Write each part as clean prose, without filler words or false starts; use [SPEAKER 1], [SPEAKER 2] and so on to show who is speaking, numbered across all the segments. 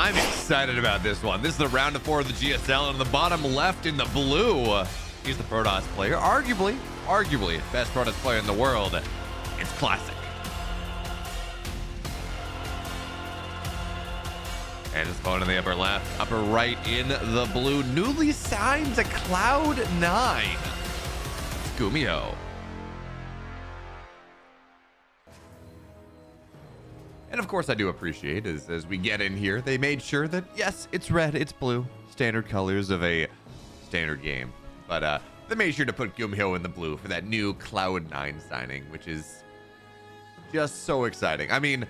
[SPEAKER 1] I'm excited about this one. This is the round of 4 of the GSL, and on the bottom left in the blue, he's the Protoss player, arguably best Protoss player in the world. It's Classic. And his opponent in the upper left, upper right in the blue, newly signed to Cloud9. It's Gumiho. And of course, I do appreciate as we get in here, they made sure that, yes, it's red, it's blue, standard colors of a standard game. But they made sure to put Gumiho in the blue for that new Cloud9 signing, which is just so exciting. I mean,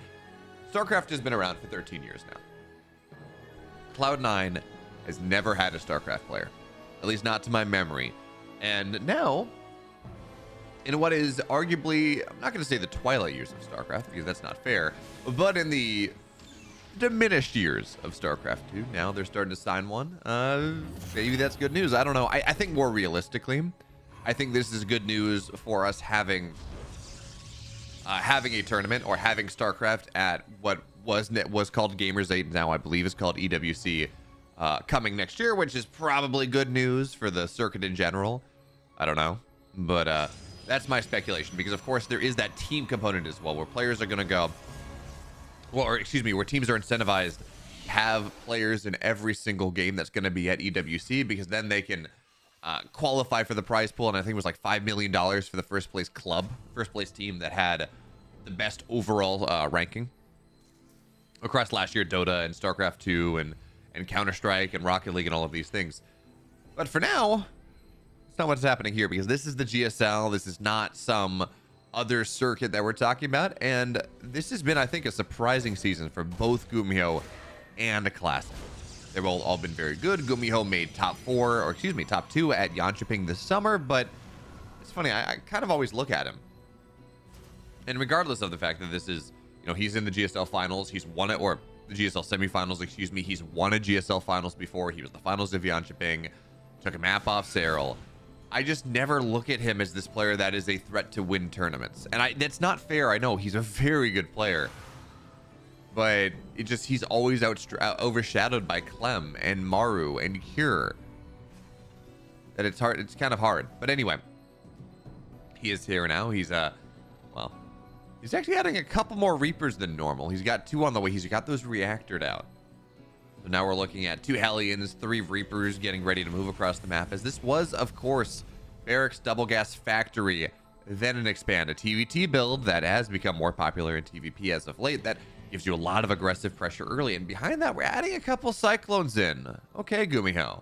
[SPEAKER 1] Starcraft has been around for 13 years now. Cloud9 has never had a Starcraft player, at least not to my memory. And now, in what is arguably, I'm not going to say the twilight years of Starcraft, because that's not fair, but in the diminished years of Starcraft 2, now they're starting to sign one. Maybe that's good news. I don't know. I think more realistically, I think this is good news for us having a tournament, or having Starcraft at what was called Gamers 8, now I believe is called EWC, coming next year, which is probably good news for the circuit in general. I don't know, but that's my speculation, because of course there is that team component as well, where players are going to go, well, or excuse me, where teams are incentivized to have players in every single game that's going to be at EWC, because then they can qualify for the prize pool. And I think it was like $5 million for the first place team that had the best overall ranking across last year, Dota and Starcraft 2 and Counter-Strike and Rocket League and all of these things. But for now, it's not what's happening here, because this is the GSL. This is not some other circuit that we're talking about. And this has been, I think, a surprising season for both Gumiho and Classic. They've all been very good. Gumiho made top 2 at Yanchiping this summer, but it's funny, I kind of always look at him, and regardless of the fact that this is, you know, he's in the GSL finals, he's won it, or the GSL semifinals, excuse me, he's won a GSL finals before. He was the finals of Yanchiping, took a map off Serral. I just never look at him as this player that is a threat to win tournaments, and that's not fair. I know he's a very good player, but he's always overshadowed by Clem and Maru and Cure, that it's hard. It's kind of hard. But anyway, he is here now. He's well, he's actually adding a couple more Reapers than normal. He's got 2 on the way. He's got those reactored out. So now we're looking at 2 Hellions, 3 Reapers getting ready to move across the map, as this was, of course, Barracks Double Gas Factory, then an expand, a TvT build that has become more popular in TvP as of late. That gives you a lot of aggressive pressure early, and behind that, we're adding a couple Cyclones in. Okay, Gumiho,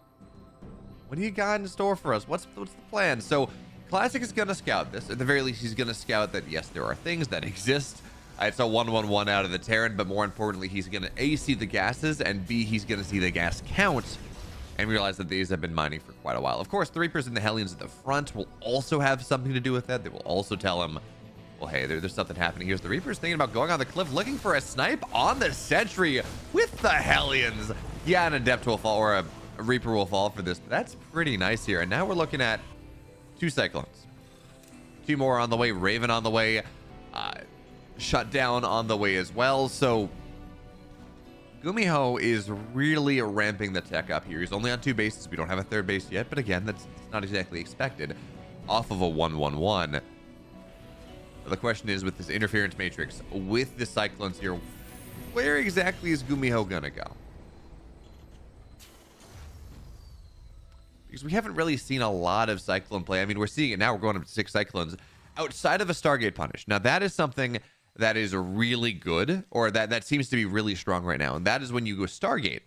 [SPEAKER 1] what do you got in store for us? What's the plan? So Classic is going to scout this. At the very least, he's going to scout that, yes, there are things that exist. It's a 1-1-1 out of the Terran, but more importantly, he's going to A, see the gases, and B, he's going to see the gas count and realize that these have been mining for quite a while. Of course, the Reapers and the Hellions at the front will also have something to do with that. They will also tell him, well, hey, there's something happening. Here's the Reapers thinking about going on the cliff, looking for a snipe on the sentry with the Hellions. Yeah, an Adept will fall, or a Reaper will fall for this. That's pretty nice here. And now we're looking at 2 Cyclones. 2 more on the way. Raven on the way. Shutdown on the way as well. So Gumiho is really ramping the tech up here. He's only on 2 bases. We don't have a 3rd base yet, but again, that's not exactly expected off of a 1-1-1. The question is, with this interference matrix, with the Cyclones here, where exactly is Gumiho gonna go? Because we haven't really seen a lot of Cyclone play. I mean, we're seeing it now. We're going up to 6 Cyclones outside of a Stargate Punish. Now, that is something that is really good, or that seems to be really strong right now. And that is when you go Stargate.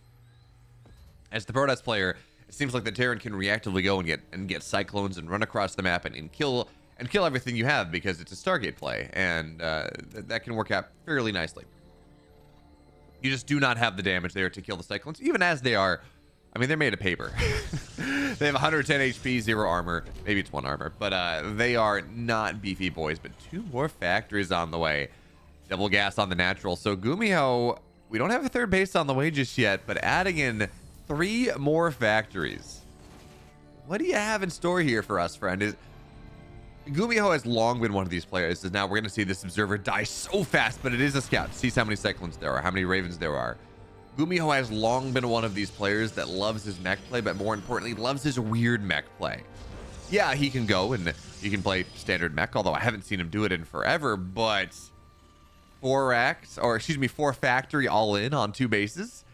[SPEAKER 1] As the Protoss player, it seems like the Terran can reactively go and get Cyclones and run across the map and kill everything you have, because it's a Stargate play, and that can work out fairly nicely. You just do not have the damage there to kill the Cyclones, even as they are. I mean, they're made of paper. They have 110 HP, 0 armor. Maybe it's 1 armor, but they are not beefy boys. But 2 more factories on the way. Double gas on the natural. So Gumiho, we don't have a 3rd base on the way just yet, but adding in 3 more factories. What do you have in store here for us, friend? Gumiho has long been one of these players. Now we're going to see this observer die so fast, but it is a scout. Sees how many Cyclones there are, how many Ravens there are. Gumiho has long been one of these players that loves his mech play, but more importantly, loves his weird mech play. Yeah, he can go and he can play standard mech, although I haven't seen him do it in forever, but 4 factory all in on 2 bases.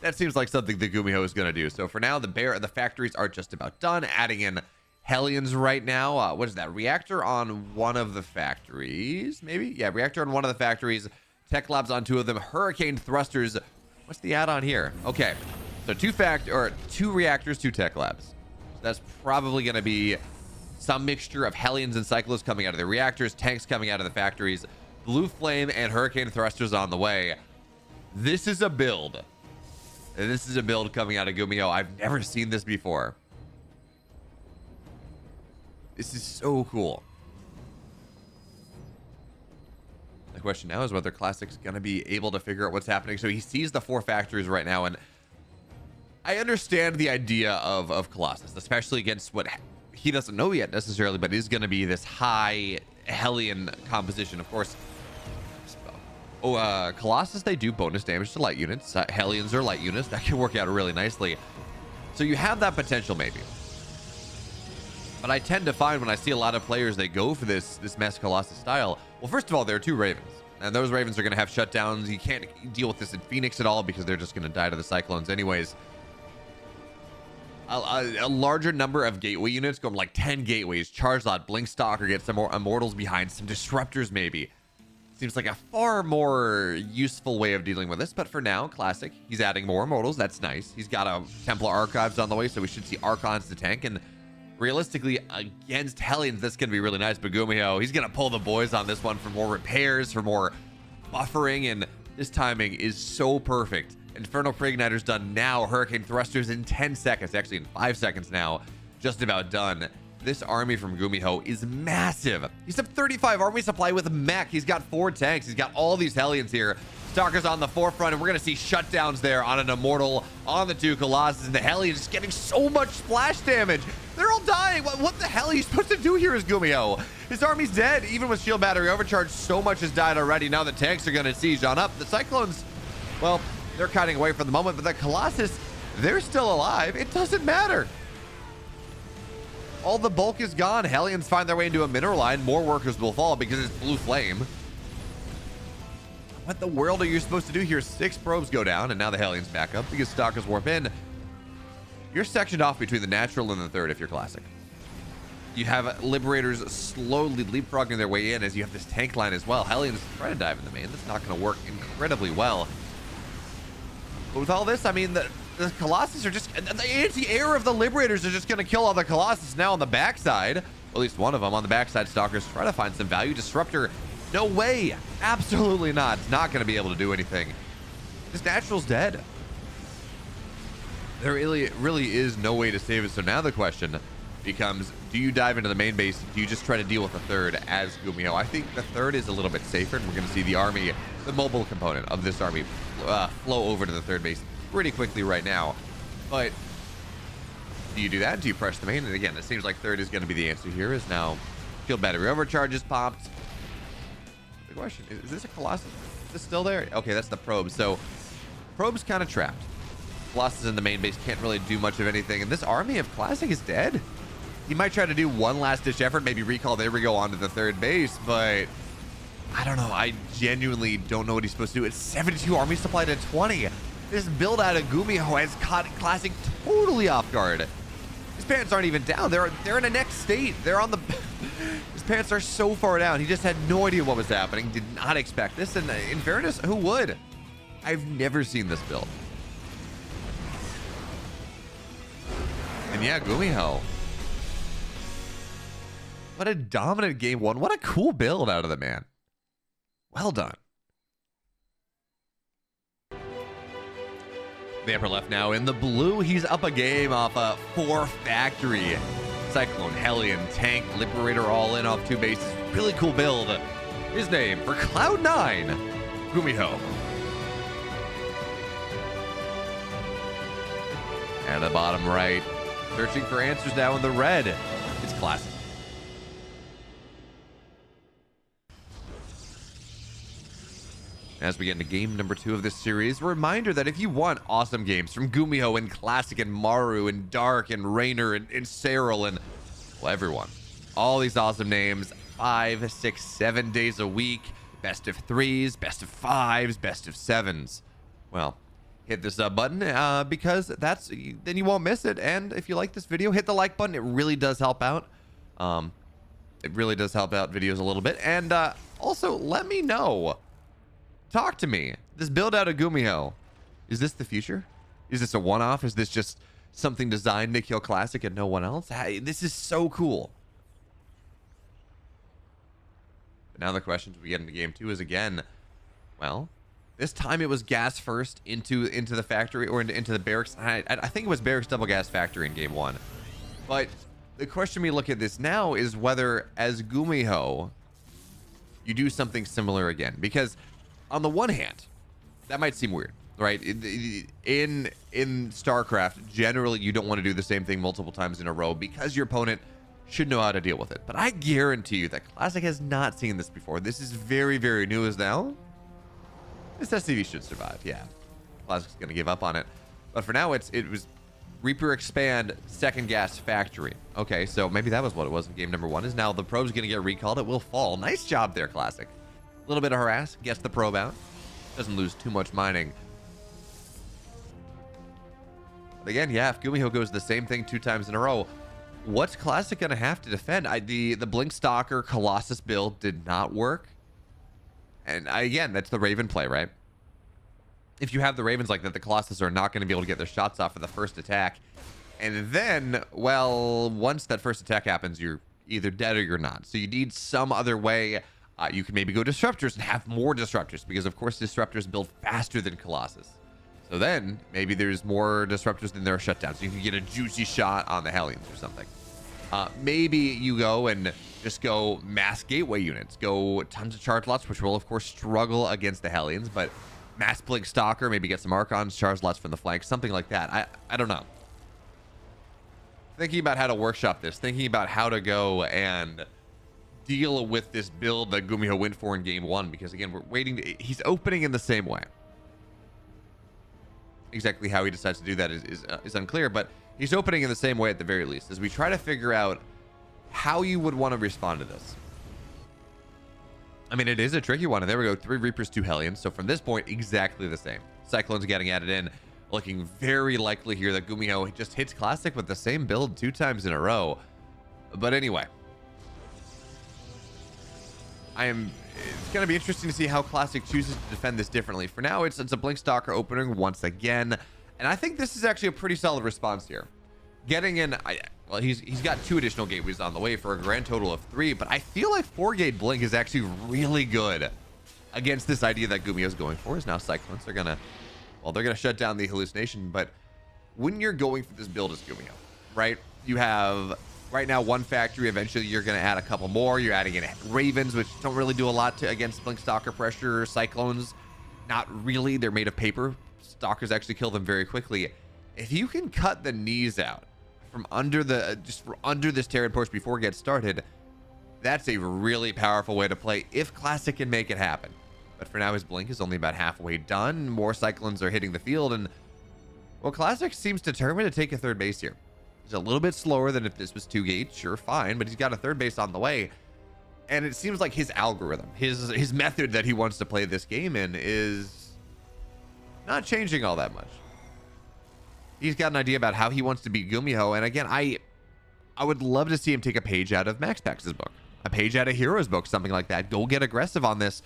[SPEAKER 1] That seems like something that Gumiho is going to do. So for now, the factories are just about done. Adding in Hellions right now. What is that? Reactor on one of the factories, maybe? Yeah, reactor on one of the factories. Tech labs on 2 of them. Hurricane thrusters. What's the add-on here? Okay, so 2 reactors, 2 tech labs. So that's probably going to be some mixture of Hellions and Cyclos coming out of the reactors, tanks coming out of the factories, Blue Flame and Hurricane thrusters on the way. This is a build. This is a build coming out of Gumiho. I've never seen this before. This is so cool. The question now is whether Classic's going to be able to figure out what's happening. So he sees the 4 factories right now, and I understand the idea of Colossus, especially against what he doesn't know yet necessarily, but is going to be this high Hellion composition. Of course, Colossus, they do bonus damage to light units. Hellions are light units. That can work out really nicely. So you have that potential maybe. But I tend to find when I see a lot of players, they go for this Mess Colossus style. Well, first of all, there are 2 Ravens. And those Ravens are going to have shutdowns. You can't deal with this in Phoenix at all because they're just going to die to the Cyclones anyways. A larger number of gateway units, going like 10 gateways, Charge Lot, Blink Stalker, get some more Immortals behind, some Disruptors maybe. Seems like a far more useful way of dealing with this, but for now, Classic, he's adding more Immortals. That's nice. He's got a Templar Archives on the way, so we should see Archons to tank, and realistically, against Hellions, that's going to be really nice, but Gumiho, he's going to pull the boys on this one for more repairs, for more buffering, and this timing is so perfect. Infernal Preigniter's done now. Hurricane Thrusters in 10 seconds, actually in 5 seconds now, just about done. This army from Gumiho is massive. He's up 35 army supply with Mech. He's got 4 tanks. He's got all these Hellions here. Stalker's on the forefront, and we're going to see shutdowns there on an Immortal, on the 2 Colossus, and the Hellions just getting so much splash damage. They're all dying. What the hell are you supposed to do here as Gumiho? His army's dead. Even with shield battery overcharge, so much has died already. Now the tanks are going to siege on up. The Cyclones, well, they're cutting away for the moment, but the Colossus, they're still alive. It doesn't matter. All the bulk is gone. Hellions find their way into a mineral line. More workers will fall because it's Blue Flame. What the world are you supposed to do here? 6 probes go down, and now the Hellions back up because Stalkers warp in. You're sectioned off between the natural and the 3rd if you're Classic. You have Liberators slowly leapfrogging their way in as you have this tank line as well. Hellions try to dive in the main. That's not going to work incredibly well. But with all this, I mean, the Colossus are just... The anti-air of the Liberators are just going to kill all the Colossus now on the backside. At least one of them on the backside. Stalkers try to find some value. Disruptor, no way. Absolutely not. It's not going to be able to do anything. This natural's dead. There really is no way to save it. So now the question becomes, do you dive into the main base? Do you just try to deal with the 3rd as Gumiho? I think the 3rd is a little bit safer, and we're going to see the army, the mobile component of this army, flow over to the 3rd base pretty quickly right now. But do you do that? Do you press the main? And again, it seems like 3rd is going to be the answer here, as now shield battery overcharges popped. The question is this a Colossus? Is this still there? Okay, that's the probe. So probe's kind of trapped. Colossus in the main base can't really do much of anything, and this army of Classic is dead. He might try to do one last ditch effort, maybe recall, there we go, onto the 3rd base, but I don't know. I genuinely don't know what he's supposed to do. It's 72 army supply to 20. This build out of Gumiho has caught Classic totally off guard. His pants aren't even down. They're in a next state. They're on the... His pants are so far down. He just had no idea what was happening. Did not expect this. And in fairness, who would? I've never seen this build. And yeah, Gumiho. What a dominant game 1. What a cool build out of the man. Well done. The upper left now in the blue. He's up a game off a 4 factory. Cyclone, Hellion, Tank, Liberator all in off 2 bases. Really cool build. His name for Cloud9, Gumiho. And the bottom right, searching for answers now in the red. It's Classic. As we get into game number 2 of this series, a reminder that if you want awesome games from Gumiho and Classic and Maru and Dark and Rainer and Cyril and, well, everyone, all these awesome names, 5, 6, 7 days a week, best of 3s, best of 5s, best of 7s. Well, hit the sub button because then you won't miss it. And if you like this video, hit the like button. It really does help out. It really does help out videos a little bit. And also, let me know. Talk to me. This build out of Gumiho, is this the future? Is this a one-off? Is this just something designed to kill Classic and no one else? Hey, this is so cool. But now the questions we get into game 2 is, again, well, this time it was gas first into the factory, or into the barracks. I think it was barracks double gas factory in game 1. But the question we look at this now is whether, as Gumiho, you do something similar again. Because on the one hand, that might seem weird, right? In Starcraft, generally you don't want to do the same thing multiple times in a row because your opponent should know how to deal with it. But I guarantee you that Classic has not seen this before. This is very, very new as now. This SCV should survive, yeah. Classic's going to give up on it. But for now, it was Reaper Expand Second Gas Factory. Okay, so maybe that was what it was in game number 1. Is now the probe's going to get recalled. It will fall. Nice job there, Classic. A little bit of harass. Gets the probe out. Doesn't lose too much mining. But again, yeah, if Gumiho goes the same thing 2 times in a row, what's Classic going to have to defend? The Blink Stalker Colossus build did not work. And again, that's the Raven play, right? If you have the Ravens like that, the Colossus are not going to be able to get their shots off for the first attack. And then, well, once that first attack happens, you're either dead or you're not. So you need some other way. You can maybe go Disruptors and have more Disruptors, because, of course, Disruptors build faster than Colossus. So then maybe there's more Disruptors than there are shutdowns. So you can get a juicy shot on the Hellions or something. Maybe you go and just go mass gateway units. Go tons of charge lots, which will, of course, struggle against the Hellions. But mass Blink Stalker, maybe get some Archons, charge lots from the flank, something like that. I don't know. Thinking about how to workshop this. Thinking about how to go and deal with this build that Gumiho went for in game 1. Because, again, we're waiting to... He's opening in the same way. Exactly how he decides to do that is unclear, but he's opening in the same way at the very least, as we try to figure out how you would want to respond to this. I mean, it is a tricky one, and there we go, 3 Reapers, 2 Hellions. So from this point, exactly the same. Cyclones getting added in, looking very likely here that Gumiho just hits Classic with the same build 2 times in a row. But anyway, it's going to be interesting to see how Classic chooses to defend this differently. For now, it's a Blink Stalker opening once again. And I think this is actually a pretty solid response here. Getting in, well, he's got 2 additional gateways on the way for a grand total of 3. But I feel like 4-gate Blink is actually really good against this idea that Gumiho's going for. Is now Cyclones. They're going to shut down the hallucination. But when you're going for this build as Gumiho, right? You have... Right now, 1 factory. Eventually, you're going to add a couple more. You're adding in Ravens, which don't really do a lot against Blink Stalker pressure. Cyclones, not really. They're made of paper. Stalkers actually kill them very quickly. If you can cut the knees out from under under this Terran push before it gets started, that's a really powerful way to play if Classic can make it happen. But for now, his Blink is only about halfway done. More Cyclones are hitting the field, and well, Classic seems determined to take a 3rd base here. He's a little bit slower than if this was 2 gates, sure, fine, but he's got a 3rd base on the way. And it seems like his algorithm, his method that he wants to play this game in is not changing all that much. He's got an idea about how he wants to beat Gumiho, and again, I would love to see him take a page out of MaxPax's book, a page out of Hero's book, something like that. Go get aggressive on this,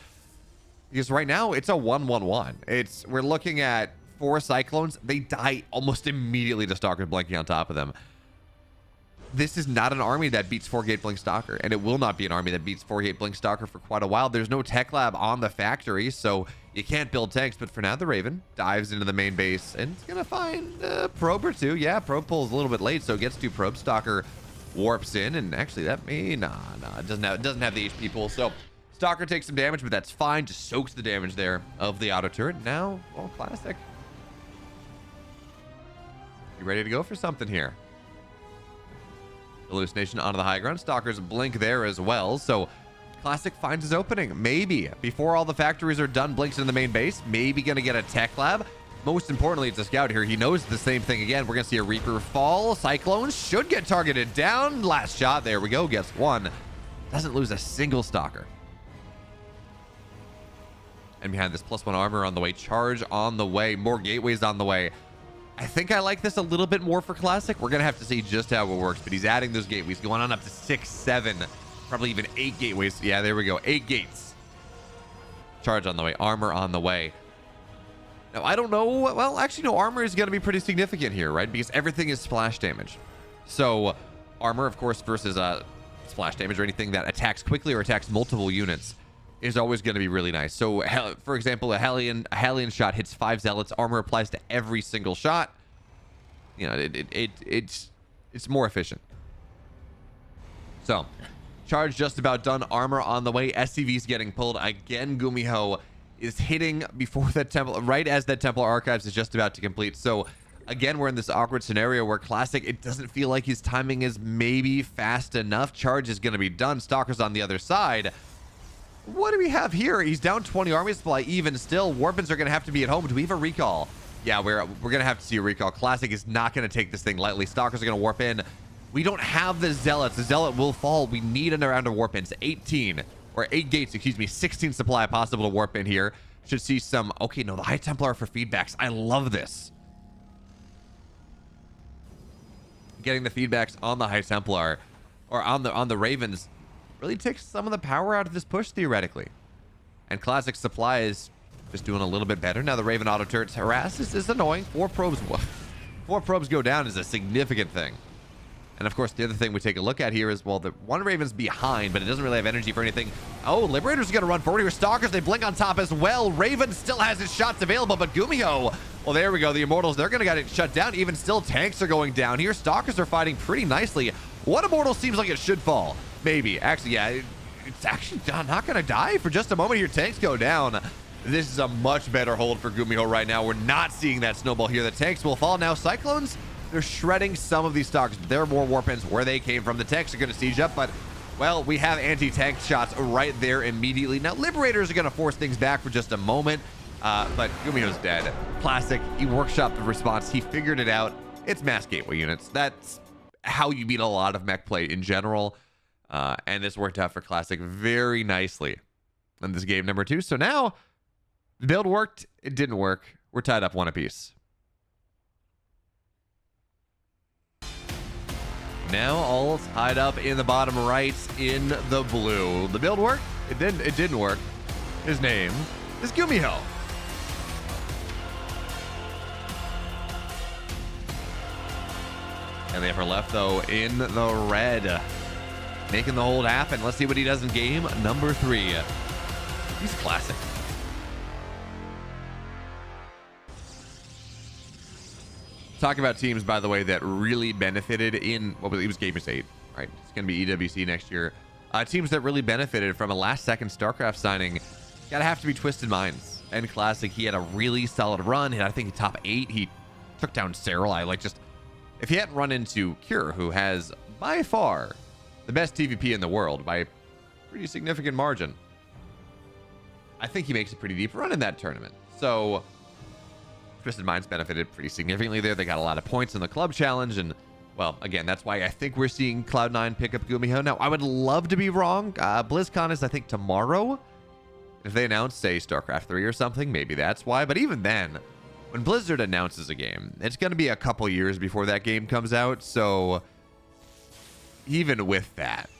[SPEAKER 1] because right now it's a 1-1-1. We're looking at 4 Cyclones. They die almost immediately to Stalker blanking on top of them. This is not an army that beats 4-gate Blink Stalker, and it will not be an army that beats 4-gate Blink Stalker for quite a while. There's no tech lab on the factory, so you can't build tanks. But for now, the Raven dives into the main base, and it's gonna find a probe or 2. Yeah, probe pulls a little bit late, so it gets 2 probes. Stalker warps in, and actually that may it doesn't have the HP pull. So Stalker takes some damage, but that's fine. Just soaks the damage there of the auto turret. Now, well, Classic, you ready to go for something here? Hallucination onto the high ground. Stalker's Blink there as well. So Classic finds his opening. Maybe. Before all the factories are done, blinks in the main base. Maybe going to get a tech lab. Most importantly, it's a scout here. He knows the same thing again. We're going to see a Reaper fall. Cyclones should get targeted down. Last shot. There we go. Gets one. Doesn't lose a single stalker. And behind this +1 armor on the way. Charge on the way. More gateways on the way. I think I like this a little bit more for Classic. We're going to have to see just how it works. But he's adding those gateways. Going on up to 6, 7. Probably even 8 gateways. Yeah, there we go. 8 gates. Charge on the way. Armor on the way. Now, I don't know. Well, actually, no. Armor is going to be pretty significant here, right? Because everything is splash damage. So, armor, of course, versus splash damage or anything that attacks quickly or attacks multiple units is always going to be really nice. So, for example, a Hellion shot hits 5 Zealots. Armor applies to every single shot. You know, it's more efficient. So, charge just about done. Armor on the way. SCV's getting pulled. Again, Gumiho is hitting before that temple, right as that Templar Archives is just about to complete. So, again, we're in this awkward scenario where Classic, it doesn't feel like his timing is maybe fast enough. Charge is going to be done. Stalker's on the other side. What do we have here? He's down 20 army supply even still. Warpins are going to have to be at home. Do we have a recall? Yeah, we're going to have to see a recall. Classic is not going to take this thing lightly. Stalkers are going to warp in. We don't have the Zealots. The Zealot will fall. We need an round of warp ins. 18 or 8 gates, excuse me, 16 supply possible to warp in here. Should see some. Okay, no, the High Templar for feedbacks. I love this. Getting the feedbacks on the High Templar or on the Ravens really takes some of the power out of this push theoretically. And Classic supply is just doing a little bit better. Now the Raven auto turrets harass is annoying. 4 probes go down is a significant thing. And of course, the other thing we take a look at here is, well, the one Raven's behind, but it doesn't really have energy for anything. Oh, Liberator's going to run forward here. Stalkers, they blink on top as well. Raven still has his shots available, but Gumiho, well, there we go. The Immortals, they're going to get it shut down. Even still, tanks are going down here. Stalkers are fighting pretty nicely. One Immortal seems like it should fall. Maybe. Actually, yeah, it's actually not going to die for just a moment here. Tanks go down. This is a much better hold for Gumiho right now. We're not seeing that snowball here. The tanks will fall. Now, Cyclones, they're shredding some of these stalkers. There are more warp ins where they came from. The tanks are going to siege up, but, well, we have anti-tank shots right there immediately. Now, Liberators are going to force things back for just a moment, but Gumiho's dead. Classic, he workshopped the response. He figured it out. It's mass gateway units. That's how you beat a lot of mech play in general, and this worked out for Classic very nicely in this game number 2. So now, the build worked. It didn't work. We're tied up 1 apiece. Now all tied up in the bottom right in the blue. The build worked. It didn't work. His name is Gumiho. And the upper left, though, in the red. Making the hold happen. Let's see what he does in game number 3. He's Classic. Talk about teams, by the way, that really benefited in, what was it? It was Gamers 8, right? It's going to be EWC next year. Teams that really benefited from a last-second Starcraft signing gotta have to be Twisted Minds. And Classic, he had a really solid run. I think top 8. He took down Cyril. If he hadn't run into Cure, who has by far the best TvP in the world by a pretty significant margin, I think he makes a pretty deep run in that tournament. So Twisted Minds benefited pretty significantly there. They got a lot of points in the club challenge, and, well, again, that's why I think we're seeing Cloud9 pick up Gumiho. Now, I would love to be wrong. BlizzCon is, I think, tomorrow. If they announce, say, StarCraft 3 or something, maybe that's why. But even then, when Blizzard announces a game, it's going to be a couple years before that game comes out. So even with that,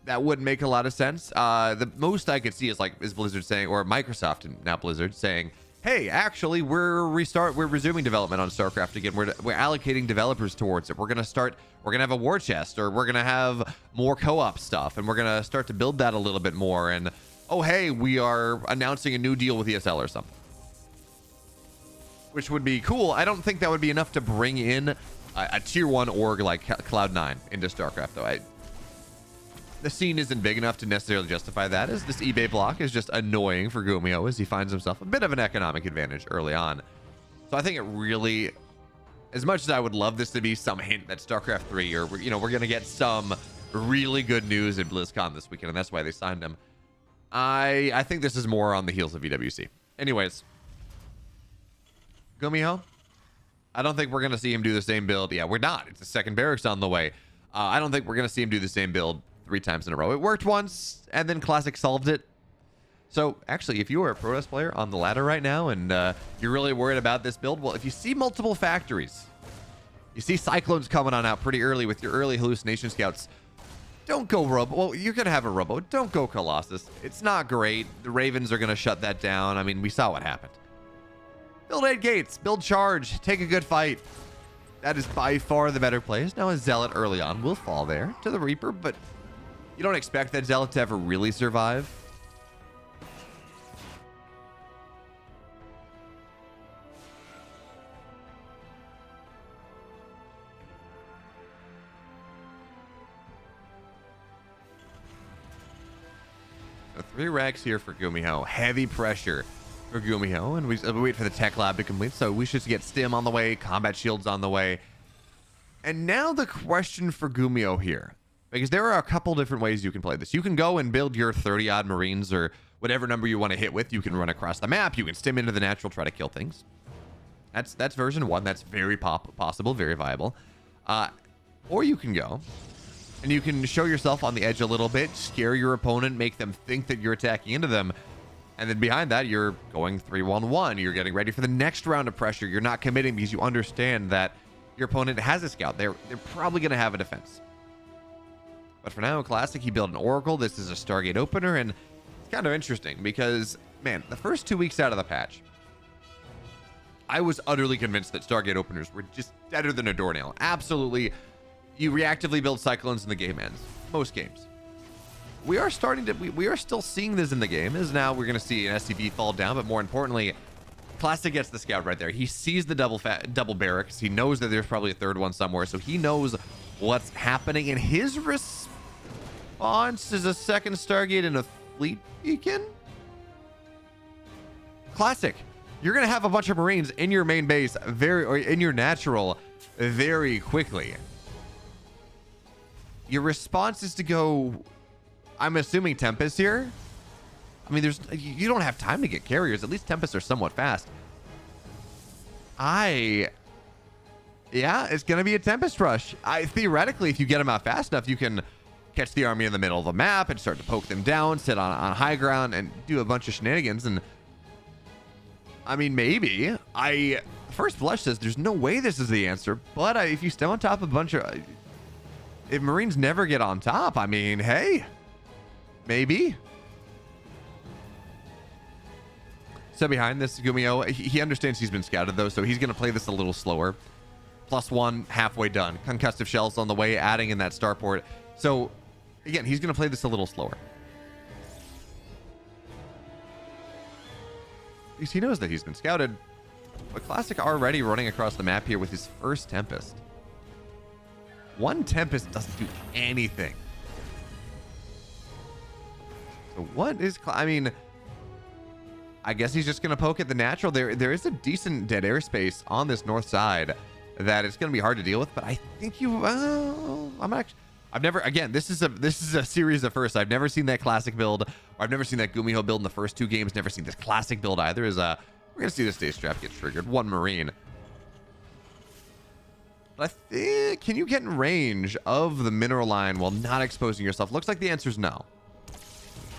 [SPEAKER 1] that wouldn't make a lot of sense. The most I could see is Blizzard saying, or Microsoft and now Blizzard saying, hey, actually, we're resuming development on StarCraft again. We're allocating developers towards it. We're going to have a war chest, or we're going to have more co-op stuff, and we're going to start to build that a little bit more. And, oh, hey, we are announcing a new deal with ESL or something, which would be cool. I don't think that would be enough to bring in a tier 1 org like Cloud9 into StarCraft, though. The scene isn't big enough to necessarily justify that, as this eBay block is just annoying for Gumiho as he finds himself a bit of an economic advantage early on. So I think it really, as much as I would love this to be some hint that StarCraft 3, or, we're going to get some really good news at BlizzCon this weekend, and that's why they signed him. I think this is more on the heels of EWC. Anyways, Gumiho, I don't think we're going to see him do the same build. Yeah, we're not. It's the second barracks on the way. I don't think we're going to see him do the same build 3 times in a row. It worked once, and then Classic solved it. So, actually, if you are a Protoss player on the ladder right now, and you're really worried about this build, well, if you see multiple factories, you see Cyclones coming on out pretty early with your early hallucination scouts, don't go Robo. Well, you're going to have a Robo. Don't go Colossus. It's not great. The Ravens are going to shut that down. I mean, we saw what happened. Build 8 gates. Build charge. Take a good fight. That is by far the better plays. Now, a Zealot early on will fall there to the Reaper, but you don't expect that Zealot to ever really survive. So 3 racks here for Gumiho. Heavy pressure for Gumiho, and we wait for the tech lab to complete. So we should get stim on the way, combat shields on the way. And now the question for Gumiho here, because there are a couple different ways you can play this. You can go and build your 30-odd Marines or whatever number you want to hit with. You can run across the map. You can stim into the natural, try to kill things. That's version 1. That's very possible, very viable. Or you can go and you can show yourself on the edge a little bit, scare your opponent, make them think that you're attacking into them. And then behind that, you're going 3-1-1. You're getting ready for the next round of pressure. You're not committing because you understand that your opponent has a scout. They're probably going to have a defense. But for now, Classic, he built an Oracle. This is a Stargate opener, and it's kind of interesting because, man, the first 2 weeks out of the patch, I was utterly convinced that Stargate openers were just deader than a doornail. Absolutely. You reactively build Cyclones in the game ends. Most games. We are starting to, we are still seeing this in the game, as now we're going to see an SCV fall down, but more importantly, Classic gets the scout right there. He sees the double barracks. He knows that there's probably a third one somewhere, so he knows what's happening, and his response is a second Stargate and a fleet beacon. Classic, you're going to have a bunch of Marines in your main base or in your natural very quickly. Your response is to go, I'm assuming Tempest here. I mean, you don't have time to get carriers. At least Tempests are somewhat fast. Yeah, it's going to be a Tempest rush. Theoretically, if you get them out fast enough, you can catch the army in the middle of the map and start to poke them down, sit on high ground, and do a bunch of shenanigans. And I mean, maybe. First Blush says there's no way this is the answer, but if you stay on top of a bunch of... if Marines never get on top, I mean, hey, maybe. So behind this, Gumiho, he understands he's been scouted, though, so he's going to play this a little slower. +1, halfway done. Concussive shells on the way, adding in that starport. So, again, he's going to play this a little slower. Because he knows that he's been scouted. But Classic already running across the map here with his first Tempest. One Tempest doesn't do anything. So what is... I mean... I guess he's just going to poke at the natural. There is a decent dead airspace on this north side that it's going to be hard to deal with, but I think I've never, again, this is a series of firsts. I've never seen that Classic build, or I've never seen that Gumiho build in the first 2 games. Never seen this Classic build either. We're going to see this Dace Trap get triggered. 1 Marine. But I think, can you get in range of the mineral line while not exposing yourself? Looks like the answer is no.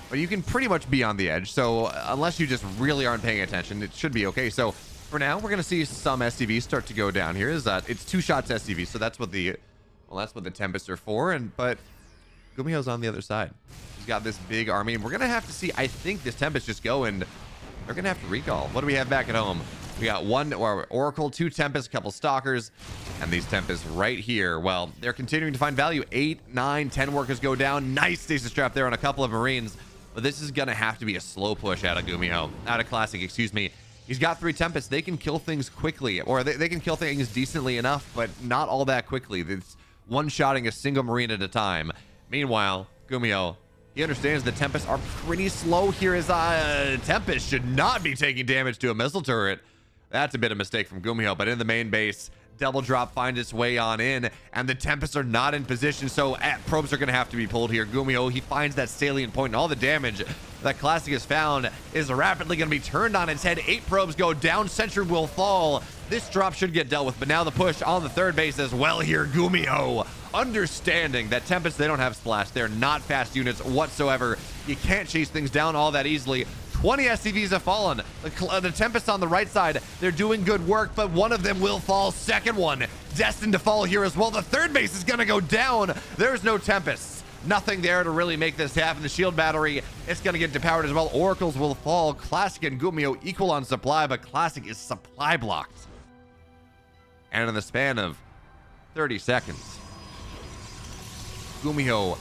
[SPEAKER 1] But you can pretty much be on the edge, so unless you just really aren't paying attention, it should be okay. So for now, we're going to see some SCVs start to go down here. It's 2 shots SCV, so that's what the Tempests are for. But Gumiho's on the other side. He's got this big army, and we're going to have to see, I think, this Tempest just go, and they're going to have to recall. What do we have back at home? We got 1 Oracle, 2 Tempests, a couple Stalkers, and these Tempests right here. Well, they're continuing to find value. 8, 9, 10 workers go down. Nice stasis trap there on a couple of Marines. But this is going to have to be a slow push out of Gumiho. Out of Classic, excuse me. He's got 3 Tempests. They can kill things quickly, or they can kill things decently enough, but not all that quickly. It's one-shotting a single Marine at a time. Meanwhile, Gumiho, he understands the Tempests are pretty slow here, as Tempest should not be taking damage to a missile turret. That's a bit of a mistake from Gumiho, but in the main base, Double drop finds its way on in, and the Tempests are not in position, so probes are going to have to be pulled here. Gumiho, he finds that salient point, and all the damage that Classic has found is rapidly going to be turned on its head. 8 probes go down, Sentry will fall. This drop should get dealt with, but now the push on the third base as well here. Gumiho understanding that Tempest, they don't have splash. They're not fast units whatsoever. You can't chase things down all that easily. 20 SCVs have fallen. The Tempest on the right side, they're doing good work, but one of them will fall. Second one destined to fall here as well. The third base is going to go down. There's no Tempests. Nothing there to really make this happen. The shield battery, it's going to get depowered as well. Oracles will fall. Classic and Gumiho equal on supply, but Classic is supply blocked. And in the span of 30 seconds, Gumiho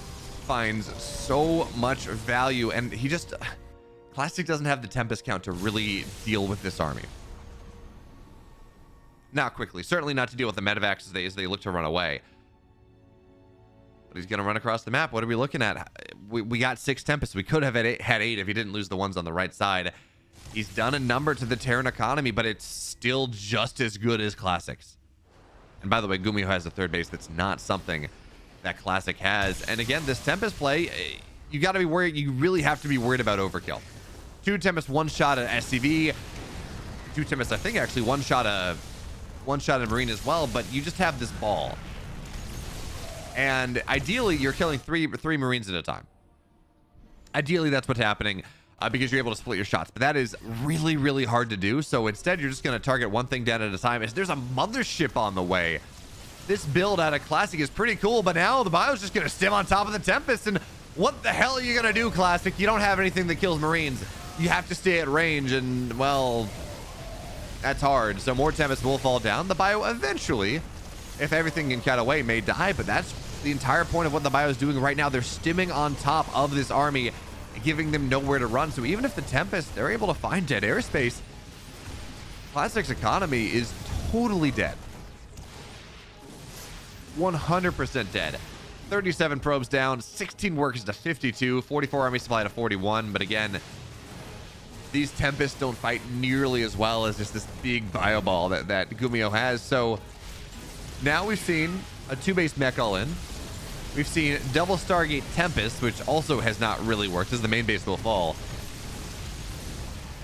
[SPEAKER 1] finds so much value, and he just... Classic doesn't have the Tempest count to really deal with this army. Not quickly. Certainly not to deal with the medevacs as they look to run away. But he's going to run across the map. What are we looking at? We got 6 Tempests. We could have had 8 if he didn't lose the ones on the right side. He's done a number to the Terran economy, but it's still just as good as Classic's. And by the way, Gumiho has a third base. That's not something that Classic has. And again, this Tempest play, you got to be worried. You really have to be worried about overkill. 2 Tempest, 1 shot at SCV. 2 Tempest, I think actually one shot at Marine as well. But you just have this ball, and ideally you're killing three Marines at a time. Ideally, that's what's happening because you're able to split your shots. But that is really, really hard to do. So instead, you're just going to target one thing down at a time. There's a mothership on the way. This build out of Classic is pretty cool, but now the Bio's just going to stem on top of the Tempest. And what the hell are you going to do, Classic? You don't have anything that kills Marines. You have to stay at range, and, well, that's hard. So more Tempests will fall down. The Bio eventually, if everything can cut away, may die, but that's the entire point of what the Bio is doing right now. They're stimming on top of this army, giving them nowhere to run. So even if the Tempest, they're able to find dead airspace, Classic's economy is totally dead. 100% dead. 37 probes down, 16 workers to 52, 44 army supply to 41. But again, these Tempests don't fight nearly as well as just this big bio ball that Gumiho has. So now we've seen a 2-base Mech Allin. We've seen double Stargate Tempest, which also has not really worked as the main base will fall.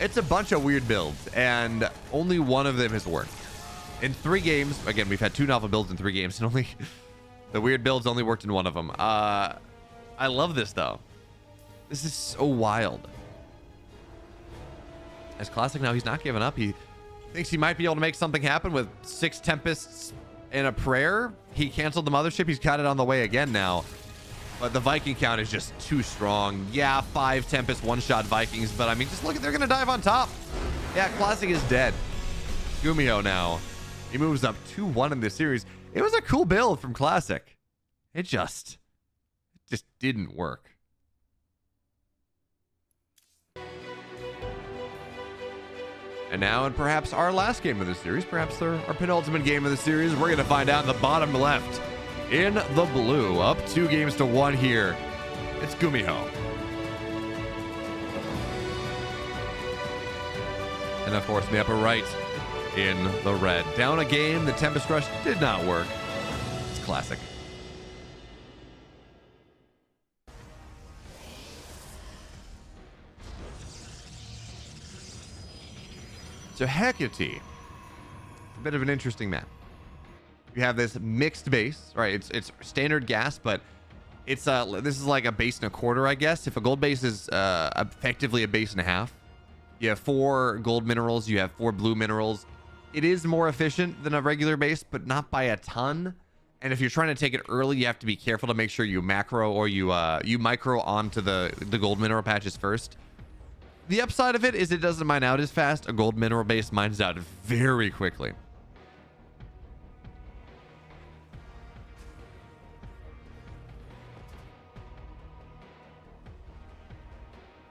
[SPEAKER 1] It's a bunch of weird builds, and only one of them has worked. In 3 games, again, we've had 2 novel builds in 3 games, and only the weird builds only worked in one of them. I love this, though. This is so wild. As Classic now, he's not giving up. He thinks he might be able to make something happen with 6 Tempests and a prayer. He canceled the mothership. He's got it on the way again now. But the Viking count is just too strong. Yeah, 5 Tempest one-shot Vikings, but I mean, just look at, they're going to dive on top. Yeah, Classic is dead. Gumiho now. He moves up 2-1 in this series. It was a cool build from Classic. It just didn't work. And now, in perhaps our last game of the series, perhaps our penultimate game of the series, we're going to find out in the bottom left, in the blue, up 2-1 here. It's Gumiho. And of course, in the upper right, in the red. Down a game, the Tempest Rush did not work. It's Classic. So Hecate, a bit of an interesting map. You have this mixed base, right? It's standard gas, but it's this is like a base and a quarter, I guess. If a gold base is effectively a base and a half, you have 4 gold minerals, you have 4 blue minerals. It is more efficient than a regular base, but not by a ton. And if you're trying to take it early, you have to be careful to make sure you macro or you micro onto the gold mineral patches first. The upside of it is it doesn't mine out as fast. A gold mineral base mines out very quickly.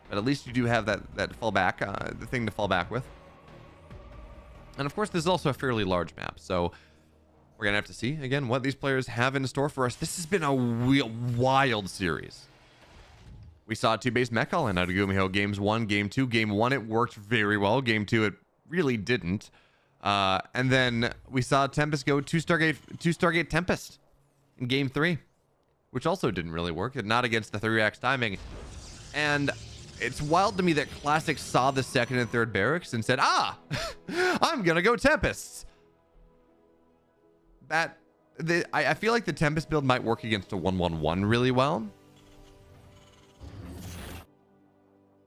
[SPEAKER 1] But at least you do have that fallback, the thing to fall back with. And of course, this is also a fairly large map. So we're going to have to see, again, what these players have in store for us. This has been a real wild series. We saw 2-base Mech Allin out of Gumiho. Games 1, Game 2. Game 1, it worked very well. Game 2, it really didn't. And then we saw Tempest go two Stargate Tempest in game 3, which also didn't really work, and not against the 3x timing. And it's wild to me that Classic saw the second and third barracks and said, I'm gonna go Tempests. I feel like the Tempest build might work against a 1-1-1 really well,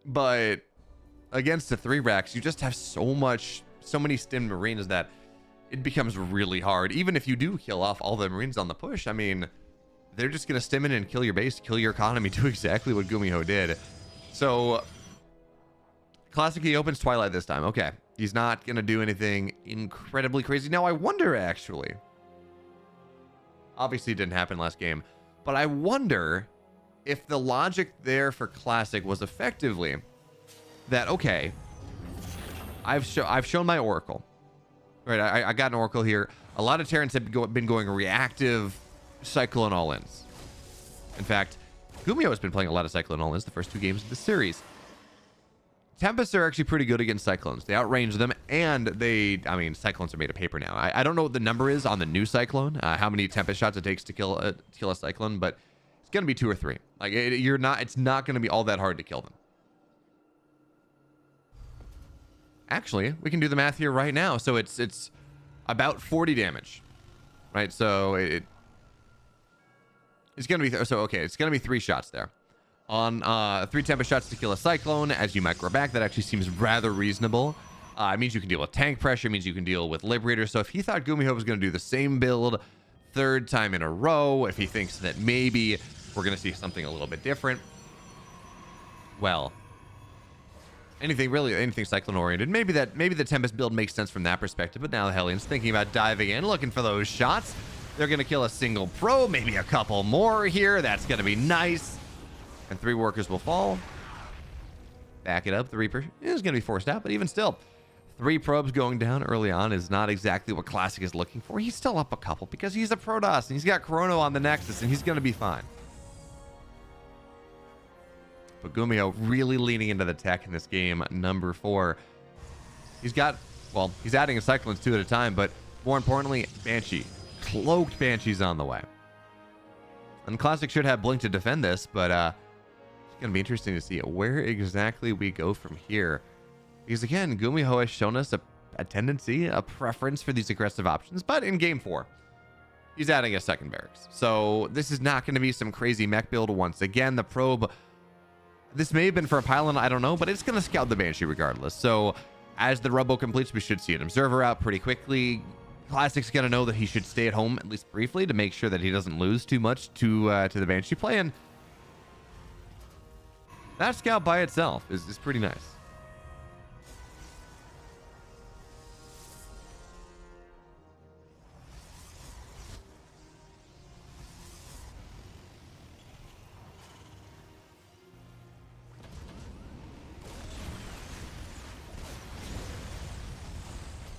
[SPEAKER 1] but against the 3 racks, you just have so many stimmed Marines that it becomes really hard. Even if you do kill off all the Marines on the push, I mean, they're just gonna stim in and kill your base, kill your economy, do exactly what Gumiho did. So Classic, he opens Twilight this time. Okay, he's not gonna do anything incredibly crazy. Now I wonder, actually, obviously it didn't happen last game, but I wonder if the logic there for Classic was effectively that, okay, I've shown my Oracle, right? I got an Oracle here. A lot of Terrans have been going reactive Cyclone Allins. In fact, Gumiho has been playing a lot of Cyclone Allins the first 2 games of the series. Tempests are actually pretty good against Cyclones. They outrange them, and I mean, Cyclones are made of paper now. I don't know what the number is on the new Cyclone, how many Tempest shots it takes to kill a Cyclone, but it's going to be 2 or 3. Like, it's not going to be all that hard to kill them. Actually, we can do the math here right now. So it's about 40 damage, right? So it's going to be, it's going to be 3 shots there. On 3 Tempest shots to kill a Cyclone. As you might grow back, that actually seems rather reasonable. It means you can deal with tank pressure. It means you can deal with Liberator. So if he thought Gumiho was going to do the same build 3rd time in a row, if he thinks that maybe we're going to see something a little bit different, well, anything Cyclone oriented, maybe the Tempest build makes sense from that perspective. But now the Hellions thinking about diving in, looking for those shots. They're going to kill a single probe, maybe a couple more here. That's going to be nice. And 3 workers will fall. Back it up. The Reaper is going to be forced out, but even still, 3 probes going down early on is not exactly what Classic is looking for. He's still up a couple because he's a Protoss and he's got Chrono on the Nexus and he's going to be fine. But Gumiho really leaning into the tech in this game, number 4. He's adding a Cyclones 2 at a time, but more importantly, Banshee. Cloaked Banshee's on the way. And Classic should have Blink to defend this, but it's going to be interesting to see where exactly we go from here. Because again, Gumiho has shown us a tendency, a preference for these aggressive options, but in game 4, he's adding a second barracks. So this is not going to be some crazy mech build once again. The probe, this may have been for a pylon, I don't know, but it's going to scout the Banshee regardless. So as the Robo completes, we should see an Observer out pretty quickly. Classic's going to know that he should stay at home, at least briefly, to make sure that he doesn't lose too much to the Banshee play. And that scout by itself is pretty nice.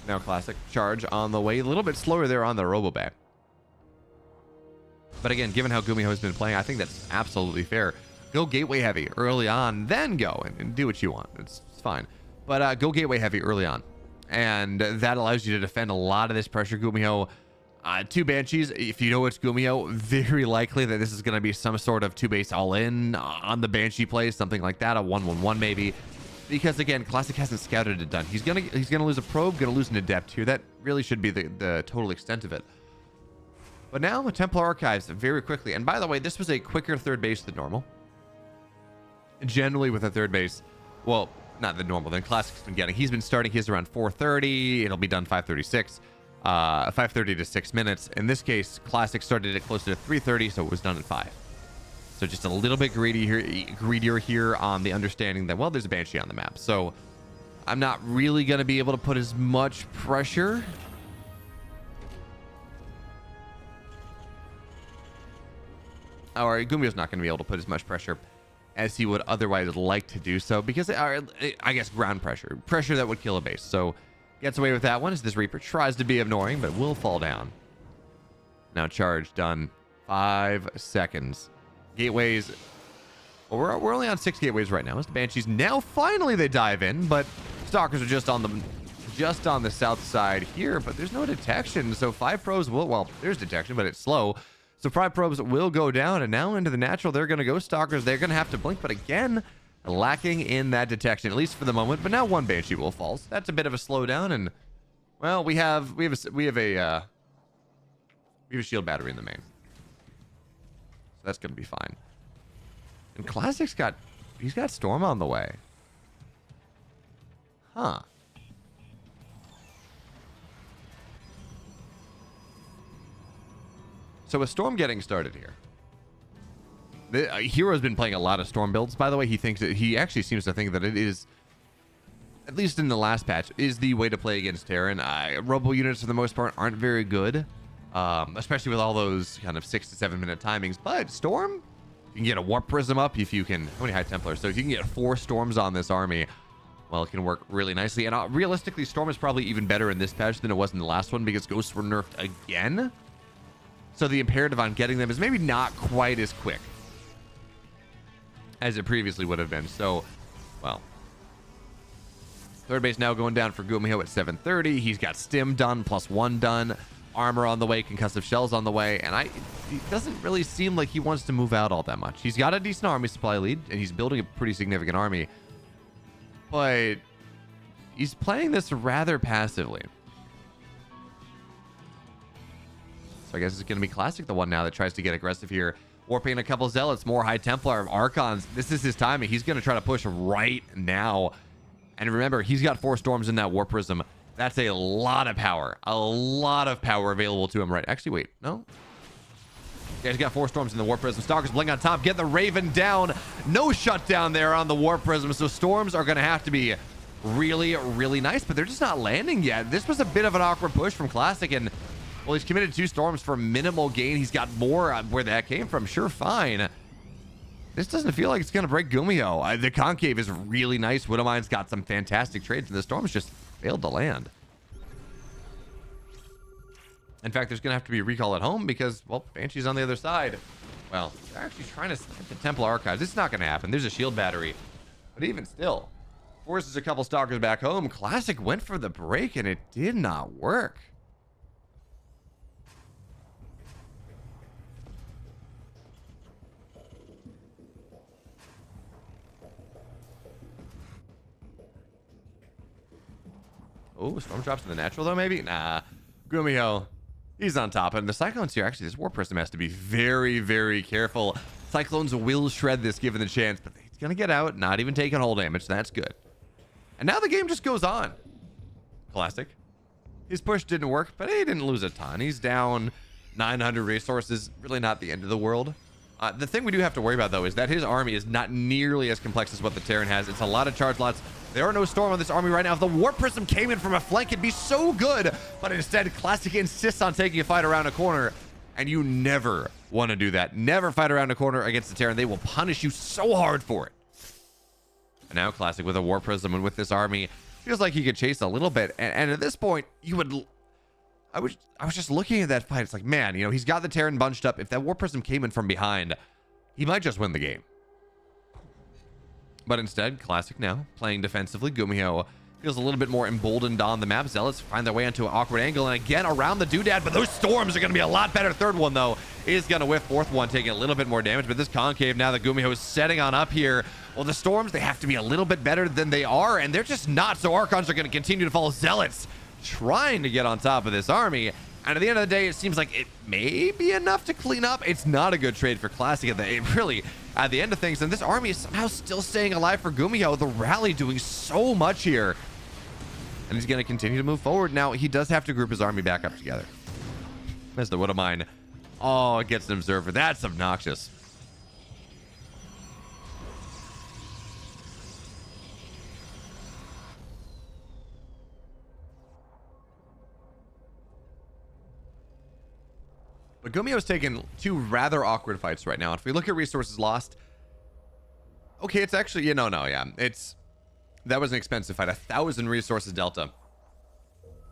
[SPEAKER 1] Now Classic charge on the way, a little bit slower there on the Robobat. But again, given how Gumiho has been playing, I think that's absolutely fair. Go gateway heavy early on, then go and do what you want. It's fine. But go gateway heavy early on. And that allows you to defend a lot of this pressure. Gumiho, 2 Banshees. If you know it's Gumiho, very likely that this is going to be some sort of 2 base all in on the Banshee play, something like that, a 1-1-1 maybe. Because again, Classic hasn't scouted it done. He's gonna lose a probe, gonna lose an adept here. That really should be the total extent of it. But now the Templar Archives very quickly. And by the way, this was a quicker 3rd base than normal. Generally with a 3rd base, well, not the normal than Classic's been getting. He's been starting his around 4:30. It'll be done 5:36, 5:30 to 6 minutes. In this case, Classic started it closer to 3:30, so it was done at 5. So just a little bit greedier here on the understanding that, well, there's a Banshee on the map. So I'm not really going to be able to put as much pressure. Or Gumiho's not going to be able to put as much pressure as he would otherwise like to do so. Because, I guess, ground pressure. Pressure that would kill a base. So gets away with that one as this Reaper tries to be annoying, but will fall down. Now charge done. 5 seconds. Gateways, well, we're only on 6 gateways right now. As the Banshees now finally they dive in, but Stalkers are just on the just on the south side here, but there's no detection. So 5 probes will, well, there's detection, but it's slow. So 5 probes will go down, and now into the natural, they're going to go Stalkers. They're going to have to blink, but again, lacking in that detection, at least for the moment. But now 1 Banshee will fall. So that's a bit of a slowdown, and well, we have a shield battery in the main, so that's going to be fine. And Classic's got Storm on the way. Huh. So a Storm getting started here. The Hero's been playing a lot of Storm builds, by the way. He actually seems to think that it is, at least in the last patch, is the way to play against Terran. Robo units, for the most part, aren't very good, especially with all those kind of 6 to 7 minute timings. But Storm, you can get a Warp Prism up if you can. How many High Templars? So if you can get 4 Storms on this army, well, it can work really nicely. And realistically, Storm is probably even better in this patch than it was in the last one, because Ghosts were nerfed again. So the imperative on getting them is maybe not quite as quick as it previously would have been. So, well, third base now going down for Gumiho at 7:30. He's got Stim done, +1 done, armor on the way, concussive shells on the way, and it doesn't really seem like he wants to move out all that much. He's got a decent army supply lead, and he's building a pretty significant army, but he's playing this rather passively. So I guess it's going to be Classic, the one now that tries to get aggressive here. Warping a couple Zealots, more High Templar, Archons. This is his timing. He's going to try to push right now. And remember, he's got 4 Storms in that Warp Prism. That's a lot of power. A lot of power available to him, right? Actually, wait. No? Yeah, he's got 4 Storms in the Warp Prism. Stalkers blink on top. Get the Raven down. No shutdown there on the Warp Prism. So Storms are going to have to be really, really nice. But they're just not landing yet. This was a bit of an awkward push from Classic. And well, he's committed 2 Storms for minimal gain. He's got more where that came from. Sure, fine. This doesn't feel like it's going to break Gumiho. The Concave is really nice. Widowmine's got some fantastic trades, and the Storms just failed to land. In fact, there's going to have to be a recall at home because, well, Banshee's on the other side. Well, they're actually trying to snipe the Templar Archives. It's not going to happen. There's a shield battery. But even still, forces a couple Stalkers back home. Classic went for the break, and it did not work. Oh, Storm drops in the natural, though, maybe? Nah. Gumiho, he's on top. And the Cyclones here, actually, this Warp Prism has to be very, very careful. Cyclones will shred this given the chance, but he's going to get out, not even taking hull damage. That's good. And now the game just goes on. Classic. His push didn't work, but he didn't lose a ton. He's down 900 resources. Really not the end of the world. The thing we do have to worry about, though, is that his army is not nearly as complex as what the Terran has. It's a lot of charge lots. There are no Storm on this army right now. If the Warp Prism came in from a flank, it'd be so good. But instead, Classic insists on taking a fight around a corner. And you never want to do that. Never fight around a corner against the Terran. They will punish you so hard for it. And now Classic with a Warp Prism and with this army, feels like he could chase a little bit. And at this point, you would... I was just looking at that fight. It's like, man, you know, he's got the Terran bunched up. If that Warp Prism came in from behind, he might just win the game. But instead, Classic now, playing defensively. Gumiho feels a little bit more emboldened on the map. Zealots find their way into an awkward angle, and again, around the doodad, but those Storms are going to be a lot better. Third one, though, is going to whiff. Fourth one taking a little bit more damage, but this Concave now that Gumiho is setting on up here, well, the Storms, they have to be a little bit better than they are, and they're just not, so Archons are going to continue to follow. Zealots trying to get on top of this army, and at the end of the day, it seems like it may be enough to clean up. It's not a good trade for Classic at the end of things, and this army is somehow still staying alive for Gumiho. The rally doing so much here, and he's going to continue to move forward. Now, he does have to group his army back up together. As the Widowmine, oh, it gets an Observer. That's obnoxious. But Gumiho's taken 2 rather awkward fights right now. If we look at resources lost, okay, it's actually, that was an expensive fight. 1,000 resources delta.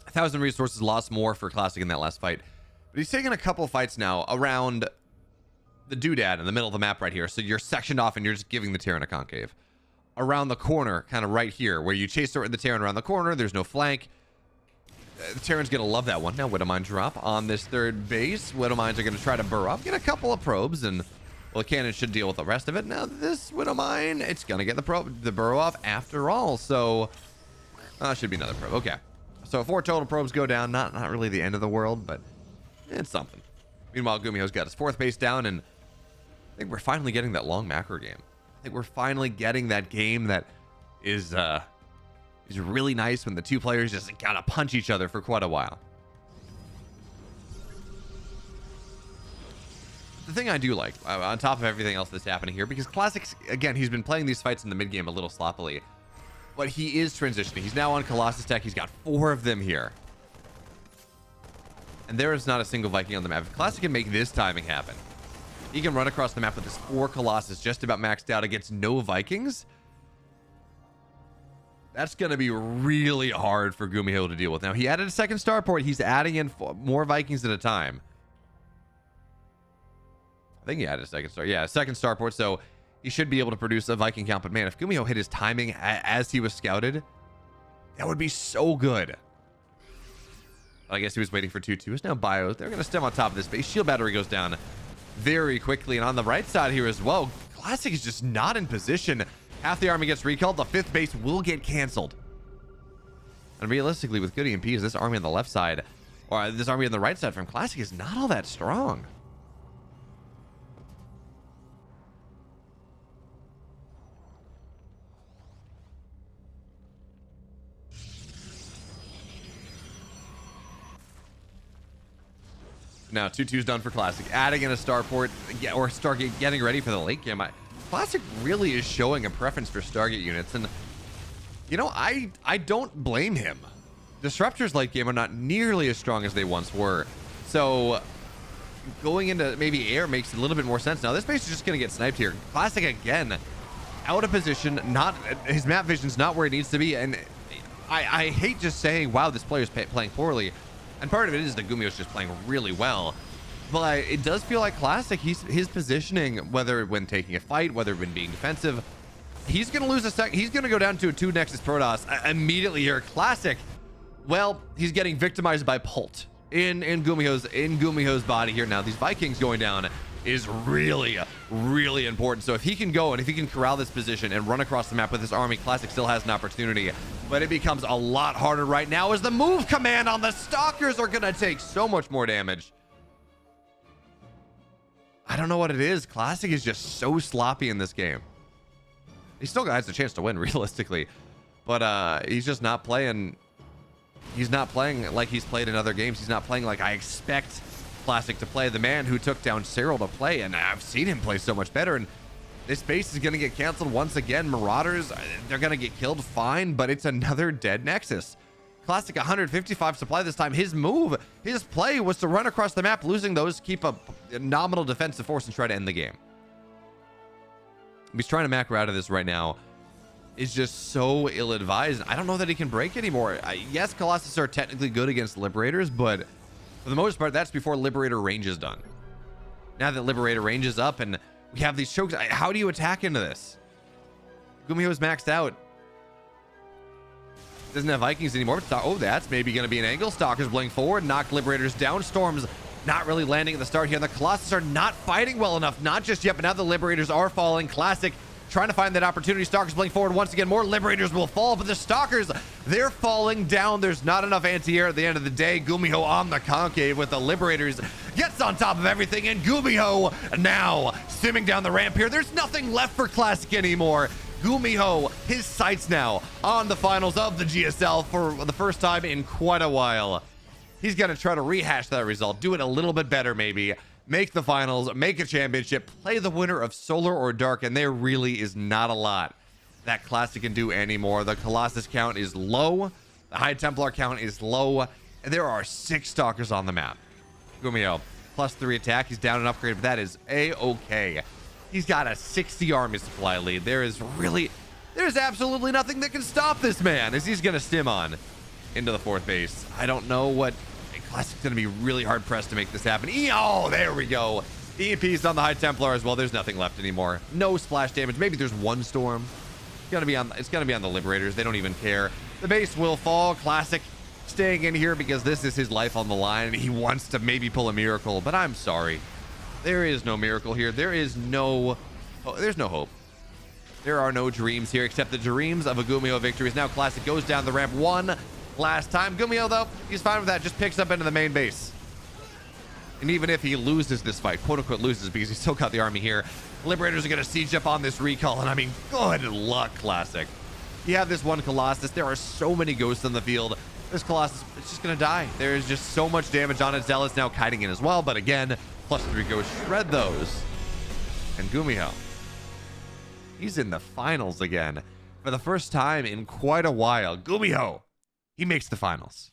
[SPEAKER 1] 1,000 resources lost more for Classic in that last fight. But he's taken a couple fights now around the doodad in the middle of the map right here. So you're sectioned off and you're just giving the Terran a concave. Around the corner, kind of right here, where you chase the Terran around the corner, there's no flank. Terran's gonna love that one. Now Widowmine drop on this third base. Widowmines are gonna try to burrow up, get a couple of probes, and well, cannon should deal with the rest of it. Now this Widowmine, it's gonna get the burrow off after all. So should be another probe. Okay, so 4 total probes go down. Not really the end of the world, but it's something. Meanwhile, Gumiho's got his 4th base down, and I think we're finally getting that long macro game. I think we're finally getting that game that is really nice when the 2 players just gotta punch each other for quite a while. The thing I do like, on top of everything else that's happening here, because Classic's, again, he's been playing these fights in the mid game a little sloppily, but he is transitioning. He's now on Colossus tech. He's got 4 of them here. And there is not a single Viking on the map. If Classic can make this timing happen, he can run across the map with his 4 Colossus just about maxed out against no Vikings. That's going to be really hard for Gumiho to deal with. Now, he added a 2nd starport. He's adding in more Vikings at a time. I think he added a 2nd star. Yeah, a 2nd starport. So he should be able to produce a Viking count. But man, if Gumiho hit his timing as he was scouted, that would be so good. I guess he was waiting for 2-2s. Now Bios, they're going to stem on top of this base. Shield battery goes down very quickly. And on the right side here as well, Classic is just not in position. Half the army gets recalled. The 5th base will get canceled. And realistically, with good EMPs, this army on the left side, or this army on the right side from Classic, is not all that strong. Now 2-2's done for Classic, adding in a starport, or Stargate, getting ready for the late game. Classic really is showing a preference for Stargate units, and you know, I don't blame him. Disruptors late game are not nearly as strong as they once were, so going into maybe air makes a little bit more sense. Now this base is just going to get sniped here. Classic again out of position, not his map vision's not where it needs to be, and I hate just saying, wow, this player's playing poorly. And part of it is that Gumiho's just playing really well. But it does feel like Classic, his positioning, whether when taking a fight, whether when being defensive, he's going to lose a sec. He's going to go down to a 2 Nexus Protoss immediately here. Classic, well, he's getting victimized by Pult in Gumiho's body here. Now, these Vikings going down is really, really important. So if he can go and if he can corral this position and run across the map with his army, Classic still has an opportunity. But it becomes a lot harder right now as the move command on the Stalkers are going to take so much more damage. I don't know what it is. Classic is just so sloppy in this game. He still has a chance to win realistically, but he's just not playing. He's not playing like he's played in other games. He's not playing like I expect Classic to play. The man who took down Cyril to play, and I've seen him play so much better. And this base is going to get canceled once again. Marauders, they're going to get killed, fine, but it's another dead Nexus. Classic 155 supply this time. His move, his play was to run across the map, losing those, keep a nominal defensive force, and try to end the game. He's trying to macro out of this right now. Is just so ill-advised. I don't know that he can break anymore. Yes, Colossus are technically good against Liberators, but for the most part, that's before Liberator range is done. Now that Liberator range is up and we have these chokes, how do you attack into this? Gumiho's maxed out. Doesn't have Vikings anymore. Oh, that's maybe going to be an angle. Stalkers blink forward, knock Liberators down. Storms not really landing at the start here. The Colossus are not fighting well enough. Not just yet, but now the Liberators are falling. Classic trying to find that opportunity. Stalkers blink forward once again. More Liberators will fall, but the Stalkers, they're falling down. There's not enough anti-air at the end of the day. Gumiho on the concave with the Liberators. Gets on top of everything, and Gumiho now stimming down the ramp here. There's nothing left for Classic anymore. Gumiho, his sights now on the finals of the GSL for the first time in quite a while. He's going to try to rehash that result, do it a little bit better maybe, make the finals, make a championship, play the winner of Solar or Dark, and there really is not a lot that Classic can do anymore. The Colossus count is low, the High Templar count is low, and there are 6 Stalkers on the map. Gumiho, +3 attack, he's down an upgrade, but that is A-okay. He's got a 60 army supply lead. There's absolutely nothing that can stop this man as he's going to stim on into the 4th base. I don't know what... Classic's going to be really hard pressed to make this happen. Oh, there we go. EMP's on the High Templar as well. There's nothing left anymore. No splash damage. Maybe there's one storm. It's going to be on the Liberators. They don't even care. The base will fall. Classic staying in here because this is his life on the line and he wants to maybe pull a miracle, but I'm sorry. There is no miracle here. There's no hope. There are no dreams here except the dreams of a Gumiho victory. As now Classic goes down the ramp one last time. Gumiho, though, he's fine with that. Just picks up into the main base. And even if he loses this fight, quote unquote loses, because he's still got the army here, Liberators are going to siege up on this recall. And I mean, good luck, Classic. You have this one Colossus. There are so many ghosts on the field. This Colossus, it's just going to die. There is just so much damage on it. Zealot's now kiting in as well. But again, +3 ghosts shred those. And Gumiho, he's in the finals again. For the first time in quite a while, Gumiho, he makes the finals.